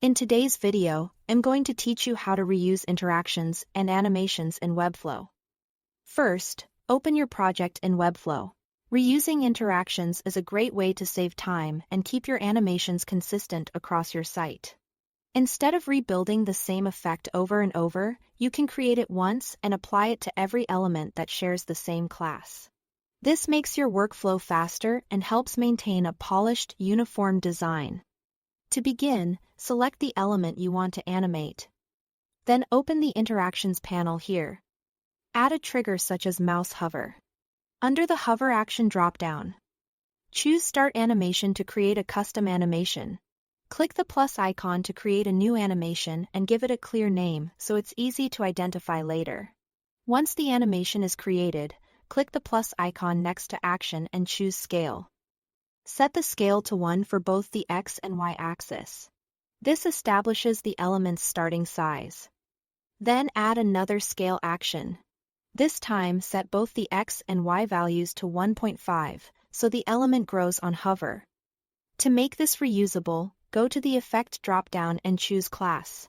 In today's video, I'm going to teach you how to reuse interactions and animations in Webflow. First, open your project in Webflow. Reusing interactions is a great way to save time and keep your animations consistent across your site. Instead of rebuilding the same effect over and over, you can create it once and apply it to every element that shares the same class. This makes your workflow faster and helps maintain a polished, uniform design. To begin, select the element you want to animate. Then open the Interactions panel here. Add a trigger such as mouse hover. Under the Hover Action dropdown, choose Start Animation to create a custom animation. Click the plus icon to create a new animation and give it a clear name so it's easy to identify later. Once the animation is created, click the plus icon next to Action and choose Scale. Set the scale to 1 for both the X and Y axis. This establishes the element's starting size. Then add another scale action. This time set both the X and Y values to 1.5, so the element grows on hover. To make this reusable, go to the Effect dropdown and choose Class.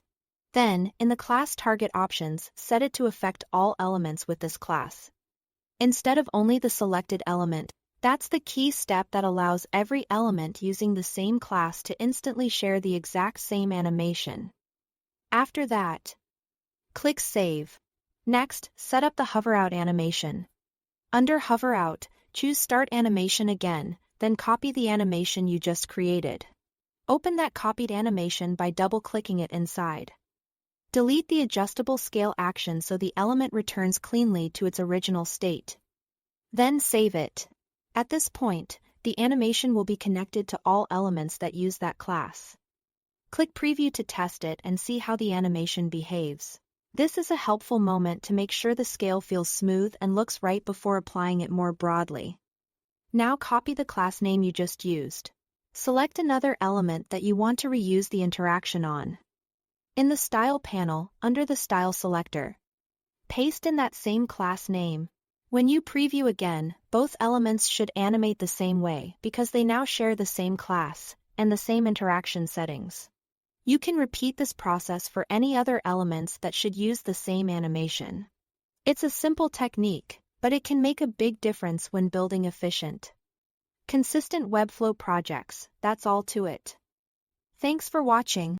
Then, in the Class Target options, set it to affect all elements with this class, instead of only the selected element. That's the key step that allows every element using the same class to instantly share the exact same animation. After that, click Save. Next, set up the Hover Out animation. Under Hover Out, choose Start Animation again, then copy the animation you just created. Open that copied animation by double-clicking it inside. Delete the adjustable scale action so the element returns cleanly to its original state. Then save it. At this point, the animation will be connected to all elements that use that class. Click Preview to test it and see how the animation behaves. This is a helpful moment to make sure the scale feels smooth and looks right before applying it more broadly. Now copy the class name you just used. Select another element that you want to reuse the interaction on. In the Style panel, under the Style selector, paste in that same class name. When you preview again, both elements should animate the same way because they now share the same class and the same interaction settings. You can repeat this process for any other elements that should use the same animation. It's a simple technique, but it can make a big difference when building efficient, consistent Webflow projects. That's all to it. Thanks for watching.